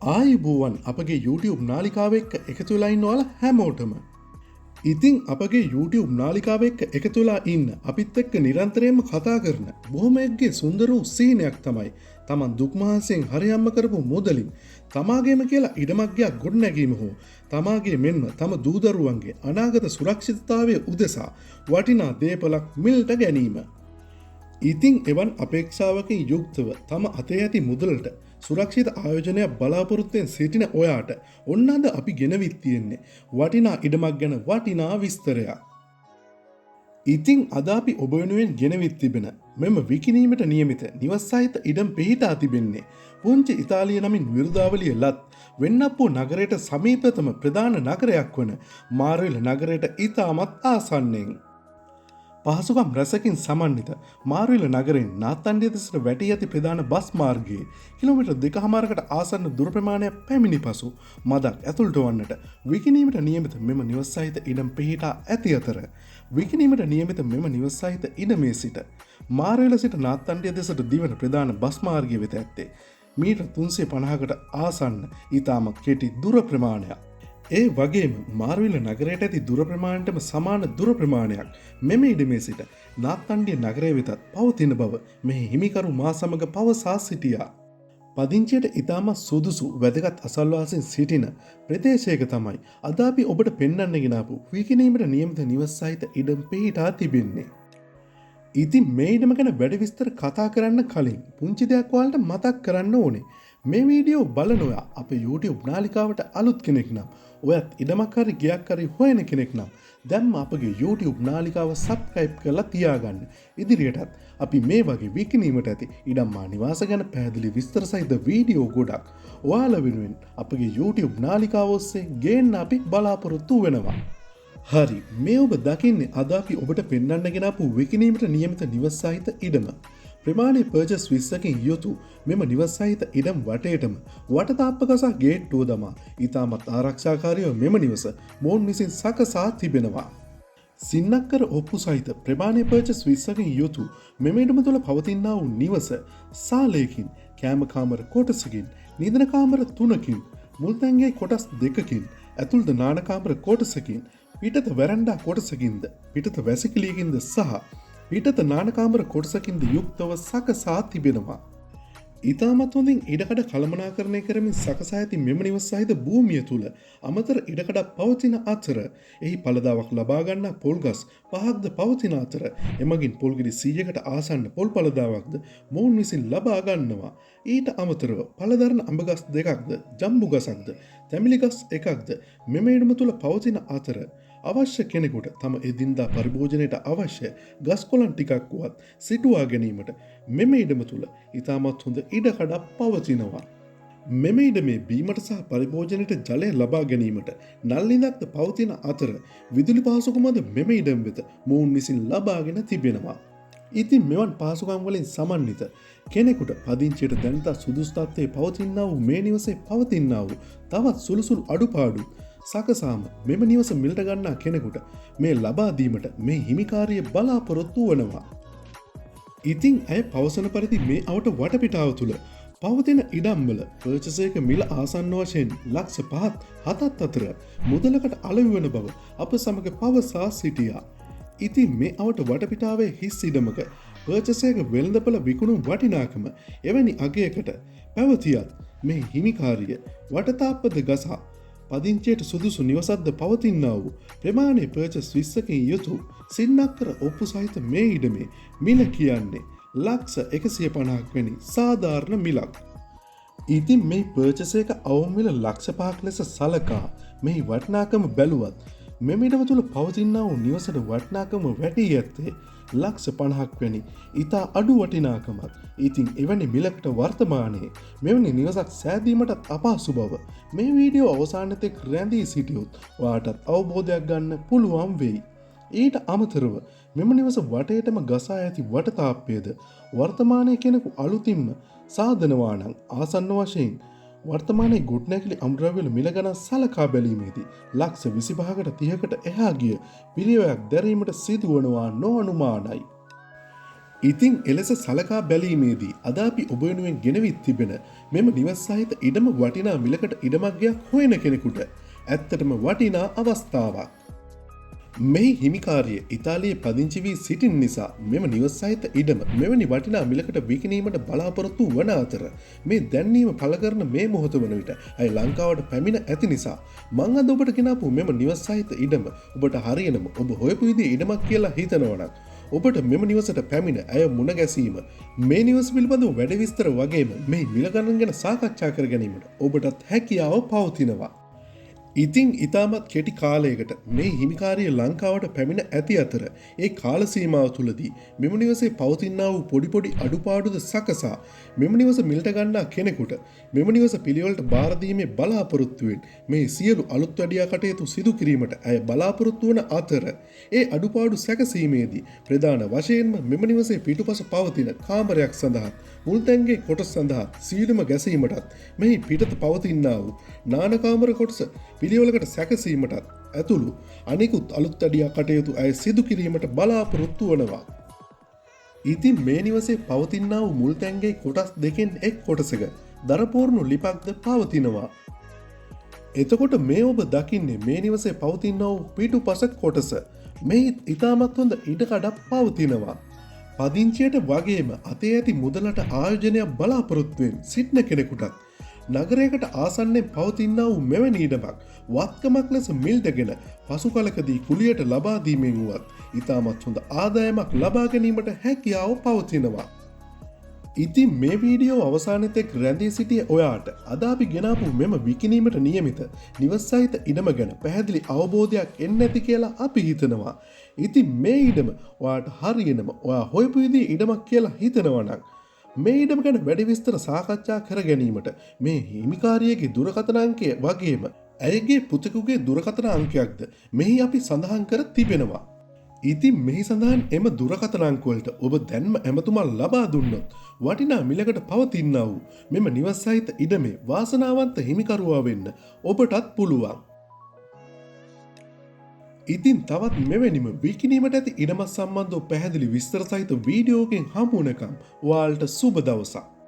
ආයිබෝවන් අපගේ YouTube නාලිකාව එක්ක එකතු වෙලා ඉන්න ඔයාලා හැමෝටම. ඉතින් අපගේ YouTube නාලිකාව එක්ක එකතු වෙලා ඉන්න අපිත් එක්ක නිරන්තරයෙන්ම කතා කරන බොහොමෙක්ගේ සුන්දර වූ සීනයක් තමයි තමන් දුක් මහන්සියෙන් හරියම්ම කරපු මුදලින් තමාගේම කියලා ඉඩමක් ගයක් ගොඩනැගීම හෝ තමාගේ මෙන්ම තම දූදරුවන්ගේ අනාගත සුරක්ෂිතතාවය උදෙසා වටිනා දේපලක් මිලට ගැනීම. ඉතිං එවන් අපේක්ෂාවකින් යුක්තව තම අතේ ඇති මුදලට සුරක්ෂිත ආයෝජනයක් බලාපොරොත්තුවෙන් සිටින ඔයාට ඔන්න අද අපි ගෙනවිත් තියෙන්නේ වටිනා ඉඩමක් ගැන වටිනා විස්තරයක්. ඉතිං අද අපි ඔබ වෙනුවෙන් ගෙනවිත් තිබෙන මෙම විකිණීමට නියමිත නිවස් සහිත ඉඩම් පිහිටා තිබෙන්නේ පුංචි ඉතාලිය නමින් විරුදාවලිය ලත් වෙන්නප්පෝ නගරයට සමීපතම ප්‍රධාන නගරයක් වන මාරවිල නගරයට ඉතාමත් ආසන්නයෙන්. පහසුකම් රැසකින් සමන්විත මාරවිල නගරෙන් නාත්තන්ඩිය දෙසට වැටී ඇති ප්‍රධාන බස් මාර්ගයේ කිලෝමීටර් 2.5කට ආසන්න දුර ප්‍රමාණයක් පැමිණි පසු මදක් ඇතුළට වන්නට විකිණීමට නියමිත මෙම නිවස් සහිත ඉඩම් පිහිටා ඇති අතර විකිණීමට නියමිත මෙම නිවස් සහිත ඉඩමේ සිට මාරවිල සිට නාත්තන්ඩිය දෙසට දිවන ප්‍රධාන බස් මාර්ගය වෙත ඇත්තේ මීටර් 350කට ආසන්න ඉතාම කෙටි දුර ප්‍රමාණයක්. ඒ වගේම මාරවිල නගරයට ඇති දුර ප්‍රමාණයටම සමාන දුර ප්‍රමාණයක් මෙම ඉඩමේ සිට නාත්තන්ඩිය නගරය වෙතත් පවතින බව මෙහි හිමිකරු මා සමග පවසා සිටියා. පදිංචියට ඉතාමත් සුදුසු වැදගත් අසල්වාසීන් සිටින ප්‍රදේශයක තමයි අද අපි ඔබට පෙන්වන්න ගෙනාපු විකිණීමට නියමිත නිවස් සහිත ඉඩම් පිහිටා තිබෙන්නේ. ඉතින් මේ ඉඩම ගැන වැඩි විස්තර කතා කරන්න කලින් පුංචි දෙයක් ඔයාලට මතක් කරන්න ඕනේ. මේ වීඩියෝ බලන ඔයා අපේ YouTube නාලිකාවට අලුත් කෙනෙක් නම් ඔයත් ඉඩමක් හරි ගයක් හරි හොයන කෙනෙක් නම් දැන්ම අපගේ YouTube නාලිකාව සබ්ස්ක්‍රයිබ් කරලා තියාගන්න. ඉදිරියටත් අපි මේ වගේ විකිණීමට ඇති ඉඩම් මා නිවාස ගැන පැහැදිලි විස්තර සහිත වීඩියෝ ගොඩක් ඔයාලා වෙනුවෙන් අපගේ YouTube නාලිකාව ඔස්සේ ගේන්න අපි බලාපොරොත්තු වෙනවා. හරි, මේ ඔබ දකින්නේ අද අපි ඔබට පෙන්වන්න ගෙනාපු විකිණීමට නියමිත නිවස් සහිත ඉඩම. ප්‍රමාණය පර්චස් 20කින් යුතු මෙම නිවස් සහිත ඉඩම් වටේටම වටතාප්ප ගසා ගේට්ටුව දමා ඉතාමත් ආරක්ෂාකාරීව මෙම නිවස මොවුන් විසින් සකසා තිබෙනවා. සින්නක්කර ඔප්පු සහිත ප්‍රමාණය පර්චස් 20කින් යුතු මෙම ඉඩම තුළ පවතිනා වූ නිවස සාලයකින් කෑම කාමර කොටසකින් නිදන කාමර 3කින් මුල්තැන්ගේ කොටස් 2කින් ඇතුළත නාන කාමර කොටසකින් පිටත වැරන්ඩා කොටසකින්ද පිටත වැසිකිළියකින්ද සහ පිටත නානකාමර කොටසකින්ද යුක්තව සකසා තිබෙනවා. ඉතාමත් හොඳින් ඉඩකඩ කළමනාකරණය කරමින් සකසා ඇති මෙම නිවස් සහිත භූමිය තුළ අමතර ඉඩකඩක් පවතින අතර එහි පළදාවක් ලබා ගන්නා පොල්ගස් 5ක්ද පවතින අතර එමගින් පොල්ගිරි 100කට ආසන්න පොල් පළදාවක්ද මොවුන් විසින් ලබා ගන්නවා. ඊට අමතරව පළදරන අඹගස් 2ක්ද ජම්බු ගසක්ද තැමිලි ගස් 1ක්ද මෙම ඉඩම තුළ පවතින අතර අවශ්‍ය කෙනෙකුට තම එදින්දා පරිභෝජනයට අවශ්‍ය ගස් කොළන් ටිකක් වුවත් සිටුවා ගැනීමට මෙම ඉඩම තුළ ඉතාමත් හොඳ ඉඩකඩක් පවතිනවා. මෙම ඉඩමේ බීමට සහ පරිභෝජනයට ජලය ලබා ගැනීමට නල්ලිඳක්ද පවතින අතර විදුලි පහසුකමද මෙම ඉඩම් වෙත මොවුන් විසින් ලබාගෙන තිබෙනවා. ඉතින් මෙවන් පහසුකම් වලින් සමන්විත කෙනෙකුට පදිංචියට දැනට සුදුසු තත්ත්වයේ පවතිනා වූ මේ නිවසේ පවතිනා වූ තවත් සුළුසුළු අඩුපාඩු සකසාම මෙම නිවස මිලට ගන්නා කෙනෙකුට මේ ලබා දීමට මේ හිමිකාරිය බලාපොරොත්තු වනවා. ඉතින් ඇය පවසන පරිදි මේ අවට වටපිටාව තුළ පවතින ඉඩම්වල පර්චසයක මිල ආසන්න වශයෙන් ලක්ෂ 5-7 අතර මුදලකට අලෙවි වන බව අප සමග පවසා සිටියා. ඉතින් මේ අවට වටපිටාවේ හිස් ඉඩමක පර්චසයක වෙළඳපළ විකුණුම් වටිනාකම එවැනි අගයකට පැවතියත් මේ හිමිකාරිය වටතාප්පද ගසා පදිංචියට සුදුසු නිවසක්ද පවතිනා වූ ප්‍රමාණය පර්චස් 20කින් යුතු සින්නක්කර ඔප්පු සහිත මේ ඉඩමේ මිල කියන්නේ ලක්ෂ 150ක් වැනි සාධාරණ මිලක්. ඉතින් මේ පර්චස් එක අවම මිල ලක්ෂ 5ක් ලෙස සලකා මෙහි වටිනාකම බැලුවත් මෙම ඉඩම තුළ පවතිනා වූ නිවසට වටිනාකම වැඩි ඇත්තේ ලක්ෂ 50ක් වැනි ඉතා අඩු වටිනාකමක්. ඉතින් එවැනි මිලකට වර්තමානයේ මෙවැනි නිවසක් සෑදීමටත් අපහසු බව මේ වීඩියෝ අවසානයේදී රැඳී සිටියොත් ඔයාටත් අවබෝධයක් ගන්න පුළුවන් වෙයි. ඊට අමතරව මෙම නිවස වටේටම ගසා ඇති වටතාප්පයද වර්තමානයේ කෙනෙකු අලුතින්ම සාදනවා නම් ආසන්න වශයෙන් වර්තමානයේ ගොඩනැගිලි අමුද්‍රව්‍යවල මිල ගණන් සලකා බැලීමේදී ලක්ෂ 25කට 30කට එහා ගිය පිළිවෙලක් දැරීමට සිදුවනවා නොඅනුමානයි. ඉතිං එලෙස සලකා බැලීමේදී අද අපි ඔබ වෙනුවෙන් ගෙනවිත් තිබෙන මෙම නිවස් සහිත ඉඩම වටිනා මිලකට ඉඩමක්ගයක් හොයන කෙනෙකුට ඇත්තටම වටිනා අවස්ථාවක්. මෙහි හිමිකාරිය ඉතාලියේ පදිංචි වී සිටින් නිසා මෙම නිවස් සහිත ඉඩම මෙවැනි වටිනා මිලකට විකිණීමට බලාපොරොත්තු වන අතර මේ දැන්වීම පළ කරන මේ මොහොත වන විට ඇය ලංකාවට පැමිණ ඇති නිසා මං අද ඔබට ගෙනාපු මෙම නිවස් සහිත ඉඩම ඔබට හරියනම ඔබ හොයපු විදිහේ ඉඩමක් කියලා හිතනවා නම් ඔබට මෙම නිවසට පැමිණ ඇය මුණ ගැසීම මේ නිවස පිළිබඳව වැඩ විස්තර වගේම මේ මිල ගණන් ගැන සාකච්ඡා කර ගැනීමට ඔබටත් හැකියාව පවතිනවා. ඉතිං ඉතාමත් කෙටි කාලයකට මේ හිමිකාරිය ලංකාවට පැමිණ ඇති අතර ඒ කාල සීමාව තුළදී මෙම නිවසේ පවතිනා වූ පොඩි අඩුපාඩුද සකසා මෙම නිවස මිලට ගන්නා කෙනෙකුට මෙම නිවස පිළිවෙලට බාර දීමේ බලාපොරොත්තුවෙන් මේ සියලු අලුත් වැඩියා කටයුතු සිදු කිරීමට ඇය බලාපොරොත්තු වන අතර ඒ අඩුපාඩු සැකසීමේදී ප්‍රධාන වශයෙන්ම මෙම නිවසේ පිටුපස පවතින කාමරයක් සඳහා මුල්තැන්ගේ කොටස් සඳහා සීලම ගැසීමටත් මෙහි පිටත පවතිනා වූ නානකාමර කොටස පිළිවෙලකට සැකසීමටත් ඇතුළු අනිකුත් අලුත් අඩියා කටයුතු ඇය සිදු කිරීමට බලාපොරොත්තු වනවා. ඉතින් මේ නිවසේ පවතිනා වූ මුල්තැන්ගේ කොටස් දෙකෙන් එක් කොටසක දරපෝර්ණු ලිපක්ද පවතිනවා. එතකොට මේ ඔබ දකින්නේ මේ නිවසේ පවතිනා වූ පිටුපස කොටස. මේ ඉතාමත් හොඳ ඉඩකඩක් පවතිනවා. පදිංචියට වගේම අතේ ඇති මුදලට ආයෝජනයක් බලාපොරොත්තුවෙන් සිටින කෙනෙකුටත් නගරයකට ආසන්නෙන් පවතිනා වූ මෙවැනි ඉඩමක් වත්කමක් ලෙස මිල්දගෙන පසු කලකදී කුලියට ලබා දීමෙන් වුවත් ඉතාමත් හොඳ ආදායමක් ලබා ගැනීමට හැකියාව පවතිනවා. ඉතින් මේ වීඩියෝ අවසානයේත් එක් රැඳී සිටිය ඔයාට අද අපි ගෙනාපු මෙම විකිණීමට නියමිත නිවස් සහිත ඉඩම ගැන පැහැදිලි අවබෝධයක් එන්න ඇති කියලා අපි හිතනවා. ඉතින් මේ ඉඩම ඔයාට හරියනම ඔයා හොයපු විදිහේ ඉඩමක් කියලා හිතනවා නම් මේ ඉඩම ගැන වැඩි විස්තර සාකච්ඡා කර ගැනීමට මේ හිමිකාරියගේ දුරකථන අංකය වගේම ඇයගේ පුතෙකුගේ දුරකථන අංකයක්ද මෙහි අපි සඳහන් කර තිබෙනවා. ඉතින් මෙහි සඳහන් එම දුරකථන අංක වලට ඔබ දැන්ම ඇමතුමක් ලබා දුන්නොත් වටිනා මිලකට පවතිනා වූ මෙම නිවස් සහිත ඉඩමේ වාසනාවන්ත හිමිකරුවා වෙන්න ඔබටත් පුළුවන්. ඉතින් තවත් මෙවැනිම විකිණීමට ඇති ඉඩමක් සම්බන්ධව පැහැදිලි විස්තර සහිත වීඩියෝකින් හමු වෙනකම් ඔයාලට සුබ දවසක්.